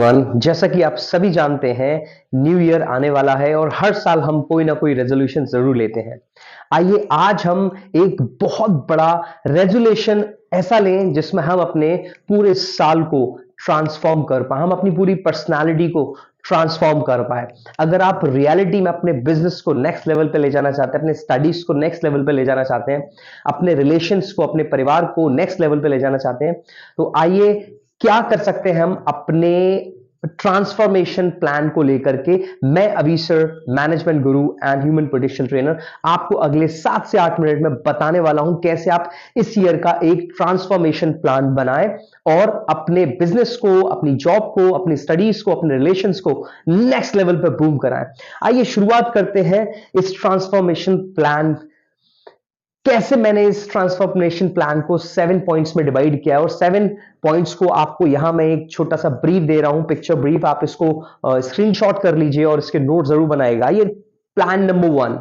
Everyone, जैसा कि आप सभी जानते हैं, न्यू ईयर आने वाला है और हर साल हम कोई ना कोई रेजोल्यूशन जरूर लेते हैं। आइए आज हम एक बहुत बड़ा रेजोल्यूशन ऐसा लें जिसमें हम अपने पूरे साल को ट्रांसफॉर्म कर पाए, हम अपनी पूरी पर्सनालिटी को ट्रांसफॉर्म कर पाए। अगर आप रियलिटी में अपने बिजनेस को नेक्स्ट लेवल पे ले जाना चाहते हैं, अपने स्टडीज को नेक्स्ट लेवल पे ले जाना चाहते हैं, अपने रिलेशंस को, अपने परिवार को नेक्स्ट लेवल पे ले जाना चाहते हैं, तो आइए क्या कर सकते हैं हम अपने ट्रांसफॉर्मेशन प्लान को लेकर के। मैं अभी sir, management Guru and human potential trainer, आपको अगले 7 से 8 मिनट में बताने वाला हूं कैसे आप इस ईयर का एक ट्रांसफॉर्मेशन प्लान बनाएं और अपने बिजनेस को, अपनी जॉब को, अपनी स्टडीज को, अपने रिलेशंस को नेक्स्ट लेवल पे बूम कराएं। आइए शुरुआत करते हैं इस ट्रांसफॉर्मेशन प्लान। कैसे मैंने इस ट्रांसफॉर्मेशन प्लान को 7 पॉइंट्स में डिवाइड किया है और 7 पॉइंट्स को आपको यहां मैं एक छोटा सा ब्रीफ दे रहा हूं, पिक्चर ब्रीफ। आप इसको स्क्रीनशॉट कर लीजिए और इसके नोट जरूर बनाएगा। ये plan number 1,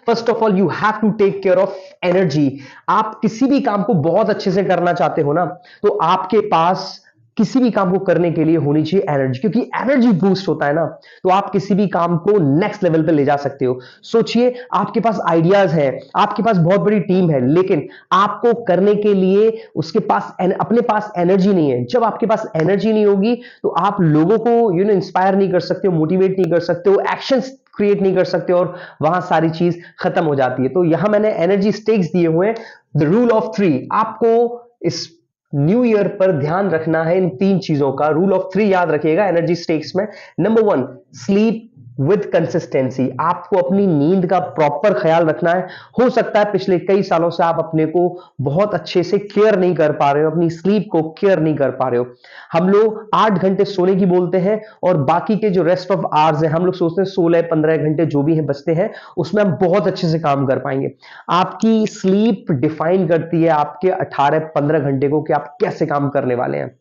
first of all you have to take care of energy. आप किसी भी काम को बहुत अच्छे से करना चाहते हो ना, तो आपके पास किसी भी काम को करने के लिए होनी चाहिए एनर्जी, क्योंकि एनर्जी बूस्ट होता है ना, तो आप किसी भी काम को नेक्स्ट लेवल पे ले जा सकते हो। सोचिए, आपके पास आइडियाज है, आपके पास बहुत बड़ी टीम है, लेकिन आपको करने के लिए उसके पास अपने पास एनर्जी नहीं है। जब आपके पास एनर्जी नहीं होगी तो आप लोगों को इंस्पायर नहीं कर सकते हो, मोटिवेट नहीं कर सकते हो, एक्शंस क्रिएट नहीं कर सकते और वहां सारी चीज खत्म हो जाती है। तो यहां मैंने एनर्जी स्टेक्स दिए हुए हैं, द रूल ऑफ 3। आपको इस न्यू ईयर पर ध्यान रखना है इन 3 चीजों का। रूल ऑफ 3 याद रखिएगा एनर्जी स्टेक्स में। Number 1, sleep with consistency. आपको अपनी नींद का प्रॉपर ख्याल रखना है। हो सकता है पिछले कई सालों से आप अपने को बहुत अच्छे से केयर नहीं कर पा रहे हो, अपनी स्लीप को केयर नहीं कर पा रहे हो। हम लोग 8 घंटे सोने की बोलते हैं और बाकी के जो रेस्ट ऑफ आवर्स है, हम लोग सोचते हैं 16-15 घंटे जो भी है बचते हैं, उसमें हम बहुत अच्छे से काम कर पाएंगे। आपकी स्लीप डिफाइन करती है आपके 18-15 घंटे को कि आप कैसे काम करने वाले हैं।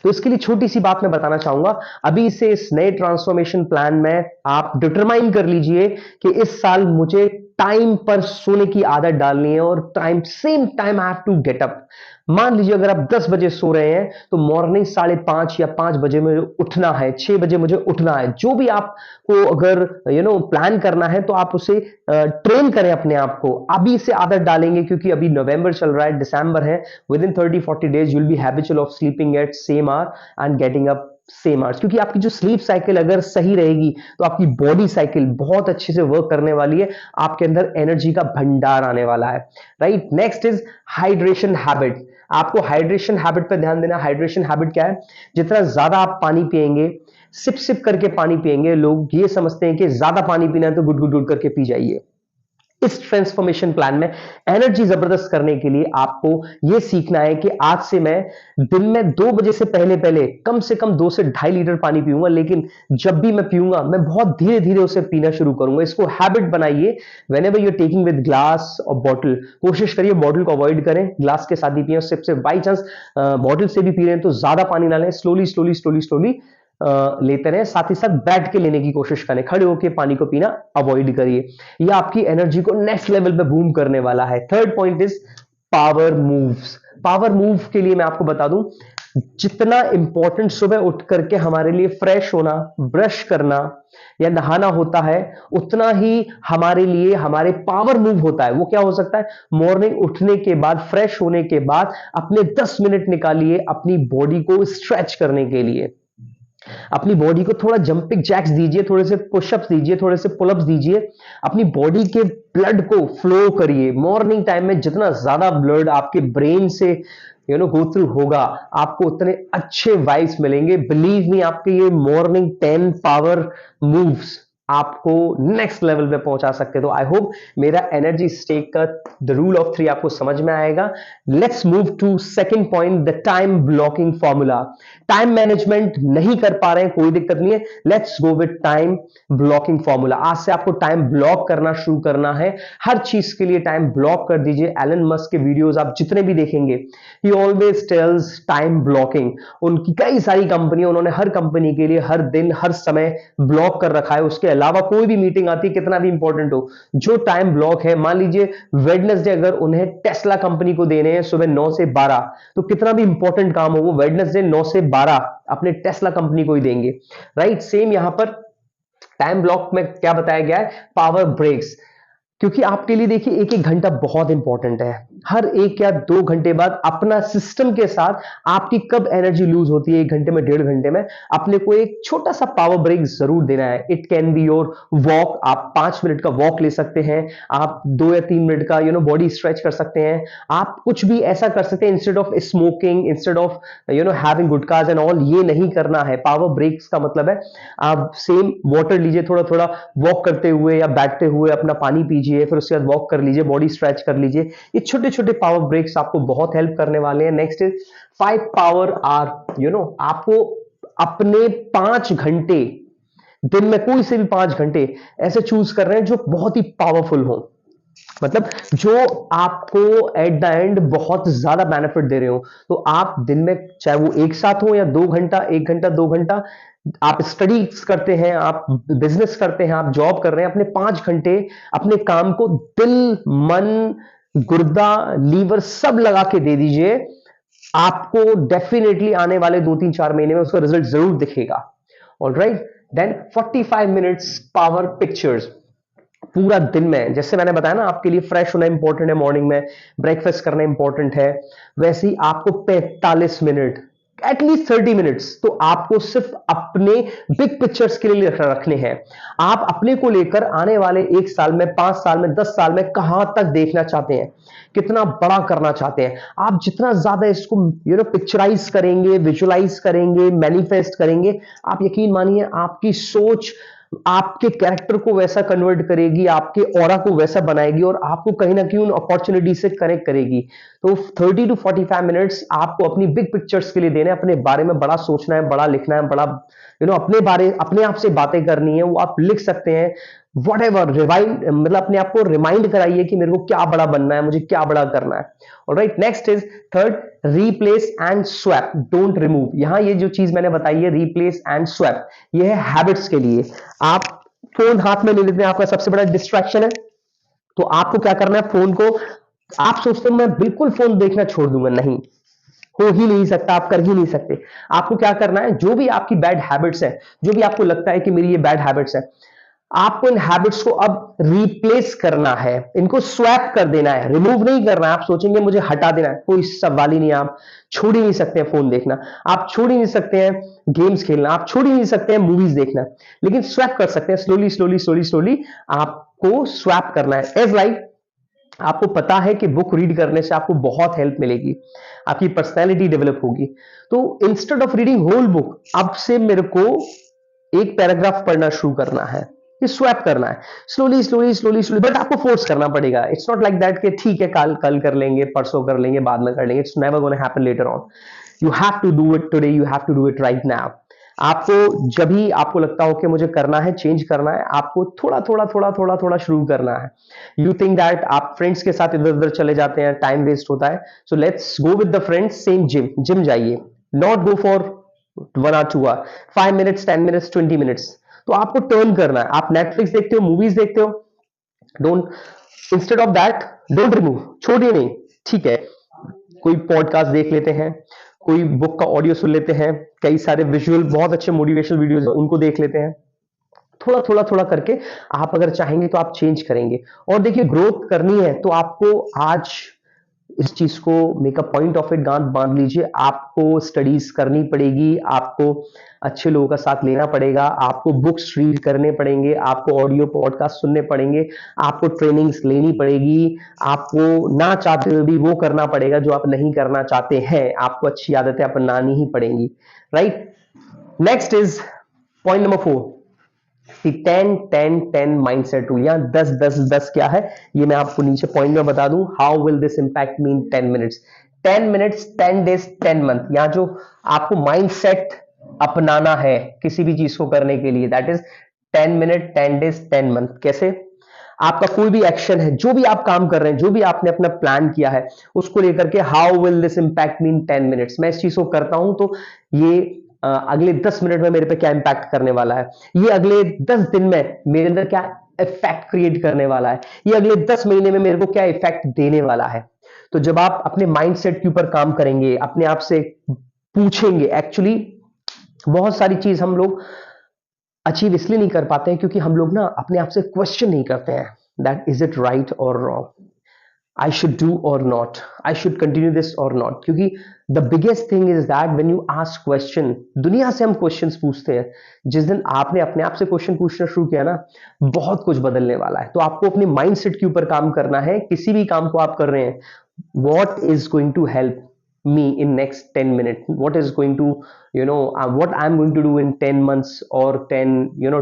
तो इसके लिए छोटी सी बात मैं बताना चाहूंगा। अभी से इस नए ट्रांसफॉर्मेशन प्लान में आप डिटरमाइन कर लीजिए कि इस साल मुझे टाइम पर सोने की आदत डालनी है और same time I have to get up. मान लीजिए अगर आप 10 बजे सो रहे हैं तो मॉर्निंग 5:30 या 5 बजे में उठना है, 6 बजे मुझे उठना है। जो भी आपको अगर प्लान करना है तो आप उसे ट्रेन करें अपने आप को। अभी से आदत डालेंगे, क्योंकि अभी नवंबर चल रहा है, दिसंबर है। With in 30-40 days you will be habitual of sleeping at same hour and getting up same hours. क्योंकि आपकी जो स्लीप साइकिल अगर सही रहेगी तो आपकी बॉडी साइकिल बहुत अच्छे से वर्क करने वाली है, आपके अंदर एनर्जी का भंडार आने वाला है। Right, next is hydration habit. आपको हाइड्रेशन हैबिट पर ध्यान देना। हाइड्रेशन हैबिट क्या है? जितना ज्यादा आप पानी पिएंगे, सिप सिप करके पानी पिएंगे। लोग ये समझते हैं कि ज्यादा पानी पीना है तो गुड गुड गुड करके पी जाइए। इस ट्रांसफॉर्मेशन प्लान में एनर्जी जबरदस्त करने के लिए आपको यह सीखना है कि आज से मैं दिन में 2 बजे से पहले पहले कम से कम 2 से 2.5 लीटर पानी पीऊंगा, लेकिन जब भी मैं पीऊंगा मैं बहुत धीरे धीरे उसे पीना शुरू करूंगा। इसको हैबिट बनाइए। Whenever you are taking with glass और बॉटल, कोशिश करिए बॉटल को अवॉइड करें, ग्लास के साथ ही पिए। सिर्फ से बाई चांस बॉटल से भी पी रहे हैं तो ज्यादा पानी ना लें, स्लोली स्लोली स्लोली स्लोली लेते रहे। साथ ही साथ बैठ के लेने की कोशिश करें, खड़े होकर पानी को पीना अवॉइड करिए। यह आपकी एनर्जी को नेक्स्ट लेवल पे बूम करने वाला है। Third point is power moves. Power move के लिए मैं आपको बता दूं, जितना इंपॉर्टेंट सुबह उठ करके हमारे लिए फ्रेश होना, ब्रश करना या नहाना होता है, उतना ही हमारे लिए हमारे पावर मूव होता है। वो क्या हो सकता है? मॉर्निंग उठने के बाद, फ्रेश होने के बाद अपने 10 मिनट निकालिए अपनी बॉडी को स्ट्रेच करने के लिए। अपनी बॉडी को थोड़ा जंपिंग जैक्स दीजिए, थोड़े से पुशअप्स दीजिए, थोड़े से पुलअप्स दीजिए। अपनी बॉडी के ब्लड को फ्लो करिए। मॉर्निंग टाइम में जितना ज्यादा ब्लड आपके ब्रेन से गो थ्रू होगा, आपको उतने अच्छे वाइब्स मिलेंगे। बिलीव मी, आपके ये मॉर्निंग 10 पावर मूव्स आपको नेक्स्ट लेवल पे पहुंचा सकते हैं। तो आई होप मेरा एनर्जी स्टेक का द रूल ऑफ 3 आपको समझ में आएगा। Let's move to second point, the time blocking formula. Time management नहीं कर पा रहे हैं, कोई दिक्कत नहीं है। Let's go with time blocking formula. आज से आपको टाइम ब्लॉक करना शुरू करना है। हर चीज के लिए टाइम ब्लॉक कर दीजिए। एलन मस्क के वीडियोस आप जितने भी देखेंगे, ही ऑलवेज टेल्स टाइम ब्लॉकिंग। उनकी कई सारी कंपनी, उन्होंने हर कंपनी के लिए हर दिन हर समय ब्लॉक कर रखा है। उसके अलावा कोई भी मीटिंग आती है, कितना भी इंपॉर्टेंट हो, जो टाइम ब्लॉक है, मान लीजिए वेडनेसडे अगर उन्हें टेस्ला कंपनी को देने हैं सुबह 9 से 12, तो कितना भी इंपॉर्टेंट काम हो वो वेडनेसडे 9 से 12 अपने टेस्ला कंपनी को ही देंगे, राइट। सेम यहां पर टाइम ब्लॉक में क्या बताया गया है, पावर ब्रेक्स, क्योंकि आपके लिए देखिए एक एक घंटा बहुत इंपॉर्टेंट है। हर 1 या 2 घंटे बाद अपना सिस्टम के साथ आपकी कब एनर्जी लूज होती है, 1 घंटे में, 1.5 घंटे में, अपने को एक छोटा सा पावर ब्रेक जरूर देना है। It can be your walk, आप 5 मिनट का वॉक ले सकते हैं, आप 2 या 3 मिनट का बॉडी स्ट्रेच कर सकते हैं, आप कुछ भी ऐसा कर सकते हैं instead of smoking, instead of having gutkas and all. ये नहीं करना है। पावर ब्रेक्स का मतलब है आप सेम वाटर लीजिए, थोड़ा थोड़ा वॉक करते हुए या बैठते हुए अपना पानी पीजिए, फिर उसके बाद वॉक कर लीजिए, बॉडी स्ट्रेच कर लीजिए। ये छोटे छोटे पावर ब्रेक्स आपको बहुत हेल्प करने वाले हैं। नेक्स्ट इज 5 पावर आर, आपको अपने 5 घंटे, दिन में कोई से भी 5 घंटे ऐसे चूज कर रहे हैं जो बहुत ही पावरफुल हो, मतलब जो आपको एट द एंड बहुत ज्यादा बेनिफिट दे रहे हो। तो आप दिन में, चाहे वो एक साथ हो या 2 घंटा, 1 घंटा, 2 घंटा, आप स्टडीज करते हैं, आप बिजनेस करते हैं, आप जॉब कर रहे हैं, अपने 5 घंटे अपने काम को दिल, मन, गुर्दा, लीवर सब लगा के दे दीजिए। आपको डेफिनेटली आने वाले 2-3-4 महीने में उसका रिजल्ट जरूर दिखेगा। Alright, then 45 minutes power pictures. पूरा दिन में, जैसे मैंने बताया ना, आपके लिए फ्रेश होना इंपॉर्टेंट है, मॉर्निंग में ब्रेकफास्ट करना इंपॉर्टेंट है, वैसे ही आपको 45 मिनट, एटलीस्ट 30 मिनट्स तो आपको सिर्फ अपने बिग पिक्चर्स के लिए रखने हैं। आप अपने को लेकर आने वाले 1 साल में, 5 साल में, 10 साल में कहां तक देखना चाहते हैं, कितना बड़ा करना चाहते हैं। आप जितना ज्यादा इसको पिक्चराइज करेंगे, विजुअलाइज करेंगे, मैनिफेस्ट करेंगे, आप यकीन मानिए आपकी सोच आपके कैरेक्टर को वैसा कन्वर्ट करेगी, आपके ऑरा को वैसा बनाएगी और आपको कहीं ना कहीं उन अपॉर्चुनिटी से कनेक्ट करेगी। तो 30 टू 45 मिनट्स आपको अपनी बिग पिक्चर्स के लिए देने, अपने बारे में बड़ा सोचना है, बड़ा लिखना है, बड़ा अपने बारे, अपने आप से बातें करनी है, वो आप लिख सकते हैं। वट एवर रिवाइंड, मतलब अपने आप को रिमाइंड कराइए कि मेरे को क्या बड़ा बनना है, मुझे क्या बड़ा करना है। Alright, next is third, replace and swap, don't remove. यहां ये जो चीज मैंने बताई है, रिप्लेस एंड स्वैप, ये है हैबिट्स के लिए। आप फोन हाथ में ले लेते हैं, आपका सबसे बड़ा डिस्ट्रैक्शन है, तो आपको क्या करना है, फोन को, आप सोचते हो मैं बिल्कुल फोन देखना छोड़ दूंगा, नहीं, हो ही नहीं सकता, आप कर ही नहीं सकते। आपको क्या करना है, जो भी आपकी बैड हैबिट्स है, जो भी आपको लगता है कि मेरी ये बैड हैबिट्स है, आपको इन हैबिट्स को अब रिप्लेस करना है, इनको स्वैप कर देना है, रिमूव नहीं करना है। आप सोचेंगे मुझे हटा देना है, कोई सवाल ही नहीं। आप छोड़ ही नहीं सकते हैं फोन देखना, आप छोड़ ही नहीं सकते हैं गेम्स खेलना, आप छोड़ ही नहीं सकते हैं मूवीज देखना, लेकिन स्वैप कर सकते हैं। स्लोली स्लोली स्लोली स्लोली आपको स्वैप करना है। एज लाइक आपको पता है कि बुक रीड करने से आपको बहुत हेल्प मिलेगी, आपकी पर्सनैलिटी डेवलप होगी। तो instead of reading whole book, अब से मेरे को एक पैराग्राफ पढ़ना शुरू करना है, ये स्वैप करना है, slowly slowly slowly slowly, but आपको फोर्स करना पड़ेगा। इट्स नॉट लाइक दैट कि ठीक है कल कल कर लेंगे, परसों कर लेंगे, बाद में कर लेंगे। It's never gonna happen later on. You have to do it today, you have to do it right now. आपको जब भी आपको लगता हो कि मुझे करना है, चेंज करना है, आपको थोड़ा थोड़ा थोड़ा थोड़ा थोड़ा शुरू करना है। यू थिंक दैट आप फ्रेंड्स के साथ इधर उधर चले जाते हैं, टाइम वेस्ट होता है, so let's go with the friends, same gym, gym जाइए, not go for 1 or 2 hour, 5 minutes, 10 minutes, 20 minutes. तो आपको टर्न करना है। आप नेटफ्लिक्स देखते हो, मूवीज देखते हो, don't, instead of that don't remove, छोड़िए नहीं, ठीक है, कोई पॉडकास्ट देख लेते हैं, कोई बुक का ऑडियो सुन लेते हैं, कई सारे विजुअल बहुत अच्छे मोटिवेशनल वीडियोस उनको देख लेते हैं। थोड़ा थोड़ा थोड़ा करके आप अगर चाहेंगे तो आप चेंज करेंगे। और देखिए ग्रोथ करनी है तो आपको आज इस चीज को make a point of it, गांठ बांध लीजिए। आपको स्टडीज करनी पड़ेगी, आपको अच्छे लोगों का साथ लेना पड़ेगा, आपको बुक्स रीड करने पड़ेंगे, आपको ऑडियो पॉडकास्ट सुनने पड़ेंगे, आपको ट्रेनिंग्स लेनी पड़ेगी, आपको ना चाहते हुए भी वो करना पड़ेगा जो आप नहीं करना चाहते हैं, आपको अच्छी आदतें अपनानी ही पड़ेंगी, right. Next is point number 4, 10-10-10 mindset rule. यहां 10-10-10 क्या है ये मैं आपको नीचे पॉइंट में बता दूं। How will this impact mean 10 minutes, 10 minutes, 10 days, 10 month. यहां जो आपको माइंडसेट अपनाना है किसी भी चीज को करने के लिए, that is 10 minute, 10 days, 10 month. कैसे? आपका कोई भी एक्शन है, जो भी आप काम कर रहे हैं, जो भी आपने अपना प्लान किया है, उसको लेकर के how will this impact mean 10 minutes. मैं इस चीज को करता हूं तो ये अगले 10 मिनट में मेरे पे क्या इंपैक्ट करने वाला है, ये अगले 10 दिन में मेरे अंदर क्या इफेक्ट क्रिएट करने वाला है, ये अगले 10 महीने में मेरे को क्या इफेक्ट देने वाला है। तो जब आप अपने माइंडसेट के ऊपर काम करेंगे, अपने आप से पूछेंगे, एक्चुअली बहुत सारी चीज हम लोग अचीव इसलिए नहीं कर पाते हैं क्योंकि हम लोग ना अपने आप से क्वेश्चन नहीं करते हैं दैट इज इट राइट और wrong, I should do or not, I should continue this or not, क्योंकि the biggest thing is that when you ask question, दुनिया से हम क्वेश्चंस पूछते हैं, जिस दिन आपने अपने आप से क्वेश्चन पूछना शुरू किया ना, बहुत कुछ बदलने वाला है। तो आपको अपनी माइंडसेट के ऊपर काम करना है। किसी भी काम को आप कर रहे हैं, what is going to help me in next 10 minutes, what is going to what I'm going to do in 10 months or 10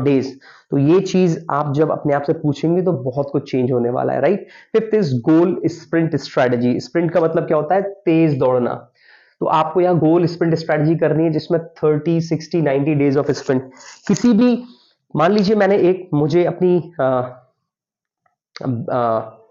days। तो ये चीज आप जब अपने आप से पूछेंगे तो बहुत कुछ चेंज होने वाला है, right. Fifth is goal sprint strategy. Sprint का मतलब क्या होता है? तेज दौड़ना। तो आपको यहाँ गोल स्प्रिंट स्ट्रेटजी करनी है जिसमें 30, 60, 90 डेज ऑफ स्प्रिंट। किसी भी, मान लीजिए मैंने मुझे अपनी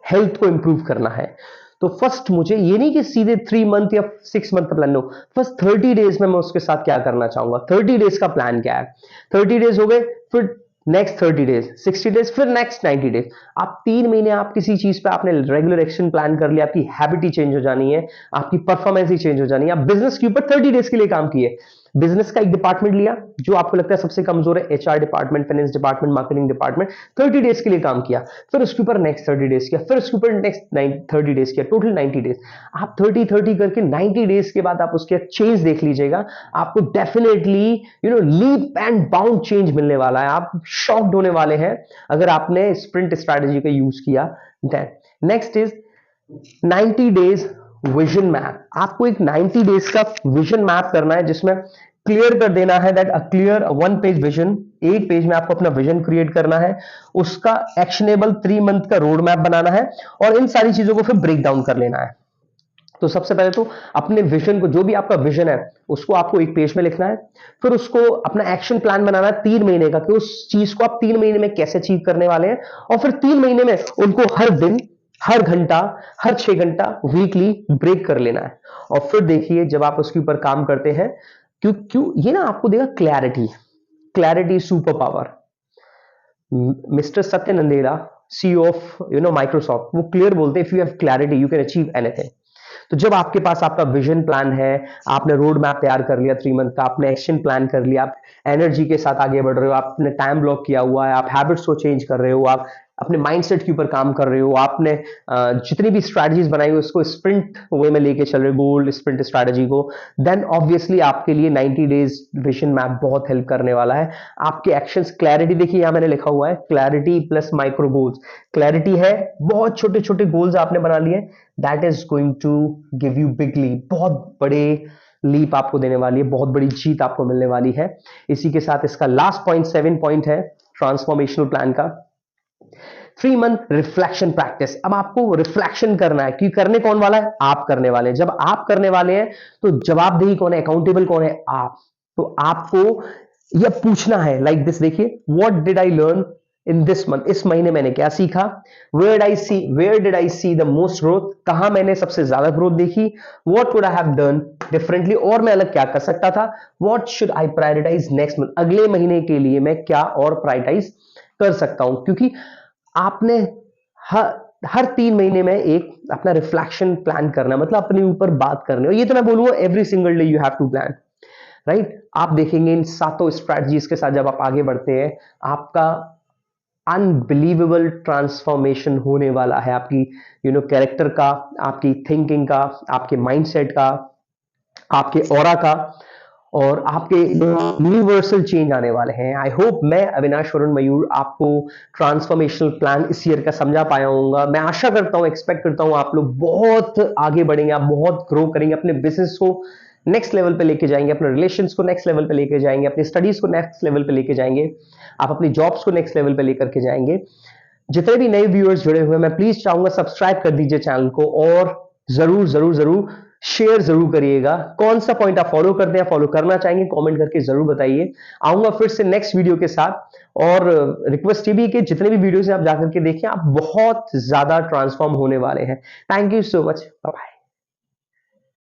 हेल्थ को इंप्रूव करना है, तो फर्स्ट मुझे ये नहीं कि सीधे 3 मंथ या 6 मंथ का प्लान लो, फर्स्ट 30 डेज में मैं उसके साथ क्या करना चाहूंगा, 30 डेज का प्लान क्या है। 30 डेज हो गए, फिर नेक्स्ट 30 डेज, 60 डेज, फिर नेक्स्ट 90 डेज। आप 3 महीने आप किसी चीज पे आपने रेगुलर एक्शन प्लान कर लिया, आपकी हैबिट ही चेंज हो जानी है, आपकी परफॉर्मेंस ही चेंज हो जानी है। आप बिजनेस के ऊपर 30 डेज के लिए काम किए, बिजनेस का एक डिपार्टमेंट लिया जो आपको लगता है सबसे कमजोर है, HR department, finance department, marketing department, 30 days के लिए काम किया, फिर उसके ऊपर नेक्स्ट 30 डेज किया, फिर उसके ऊपर नेक्स्ट 30 डेज किया, टोटल 90 डेज। आप 30 करके 90 डेज के बाद आप उसके चेंज देख लीजिएगा, आपको definitely leap and bound change मिलने वाला है। आप शॉक्ड होने वाले हैं अगर आपने स्प्रिंट स्ट्रैटेजी का यूज किया। Then next is 90 days vision map. आपको एक 90 डेज का विजन मैप करना है जिसमें क्लियर कर देना है that a clear 1 page vision, 1 page में आपको अपना विजन क्रिएट करना है, उसका एक्शनेबल 3 मंथ का रोड मैप बनाना है और इन सारी चीजों को फिर ब्रेक डाउन कर लेना है। तो सबसे पहले तो अपने विजन को, जो भी आपका विजन है उसको आपको एक पेज में लिखना है, फिर उसको अपना एक्शन प्लान बनाना है 3 महीने का कि उस चीज को आप 3 महीने में कैसे अचीव करने वाले हैं, और फिर 3 महीने में उनको हर दिन, हर घंटा, हर 6 घंटा वीकली ब्रेक कर लेना है। और फिर देखिए जब आप उसके ऊपर काम करते हैं, क्यों क्यों ये ना आपको देगा clarity. Clarity super power. Mister सत्य नंदेला, सीईओ ऑफ माइक्रोसॉफ्ट, वो क्लियर बोलते हैं if you have clarity you can achieve anything. तो जब आपके पास आपका विजन प्लान है, आपने रोड मैप तैयार कर लिया 3 मंथ का, आपने एक्शन प्लान कर लिया, आप एनर्जी के साथ आगे बढ़ रहे हो, आपने टाइम ब्लॉक किया हुआ है, आप हैबिट्स को चेंज कर रहे हो, आप अपने माइंडसेट के ऊपर काम कर रहे हो, आपने जितनी भी स्ट्रैटेजीज बनाई हो उसको स्प्रिंट वे में लेके चल रहे हो, गोल्ड स्प्रिंट स्ट्रैटेजी को, देन ऑब्वियसली आपके लिए 90 डेज विजन मैप बहुत हेल्प करने वाला है। आपके एक्शंस, क्लैरिटी देखिए यहां मैंने लिखा हुआ है clarity plus micro goals. Clarity है बहुत छोटे छोटे गोल्स आपने बना लिए, that is going to give you big leap, बहुत बड़े लीप आपको देने वाली है, बहुत बड़ी जीत आपको मिलने वाली है। इसी के साथ इसका लास्ट पॉइंट 7 पॉइंट है ट्रांसफॉर्मेशनल प्लान का, 3 मंथ रिफ्लेक्शन प्रैक्टिस। अब आपको रिफ्लेक्शन करना है कि करने कौन वाला है, आप करने वाले हैं। जब आप करने वाले हैं तो जवाबदेही कौन है, अकाउंटेबल कौन है, आप। तो आपको यह पूछना है लाइक दिस, देखिए what did I learn in this month, इस महीने मैंने क्या सीखा, where did I see the most growth, कहां मैंने सबसे ज्यादा ग्रोथ देखी, what could I have done differently, और मैं अलग क्या कर सकता था, what should I prioritize next month, अगले महीने के लिए मैं क्या और प्रायोरिटाइज कर सकता हूं। क्योंकि आपने हर 3 महीने में एक अपना रिफ्लेक्शन प्लान करना, मतलब अपने ऊपर बात करनी, और ये तो मैं बोलूंगा every single day you have to plan, right. आप देखेंगे इन 7 स्ट्रैटेजीज के साथ जब आप आगे बढ़ते हैं, आपका अनबिलीवेबल ट्रांसफॉर्मेशन होने वाला है, आपकी कैरेक्टर का, आपकी थिंकिंग का, आपके माइंडसेट का, आपके ऑरा का, और आपके यूनिवर्सल चेंज आने वाले हैं। आई होप मैं अविनाश वरुण मयूर आपको ट्रांसफॉर्मेशनल प्लान इस ईयर का समझा पाया होऊंगा। मैं आशा करता हूं, एक्सपेक्ट करता हूं आप लोग बहुत आगे बढ़ेंगे, आप बहुत ग्रो करेंगे, अपने बिजनेस को नेक्स्ट लेवल पे लेके जाएंगे, अपने रिलेशंस को नेक्स्ट लेवल पे लेके जाएंगे, अपनी स्टडीज को नेक्स्ट लेवल पे लेके जाएंगे, आप अपनी जॉब्स को नेक्स्ट लेवल पे लेकर के जाएंगे। जितने भी नए व्यूअर्स जुड़े हुए हैं, मैं प्लीज चाहूंगा सब्सक्राइब कर दीजिए चैनल को, और जरूर जरूर जरूर शेयर जरूर करिएगा। कौन सा पॉइंट आप फॉलो करते हैं, फॉलो करना चाहेंगे, कमेंट करके जरूर बताइए। आऊंगा फिर से नेक्स्ट वीडियो के साथ, और रिक्वेस्ट ये भी कि जितने भी वीडियोस हैं आप जाकर के देखें, आप बहुत ज्यादा ट्रांसफॉर्म होने वाले हैं। Thank you so much, bye bye.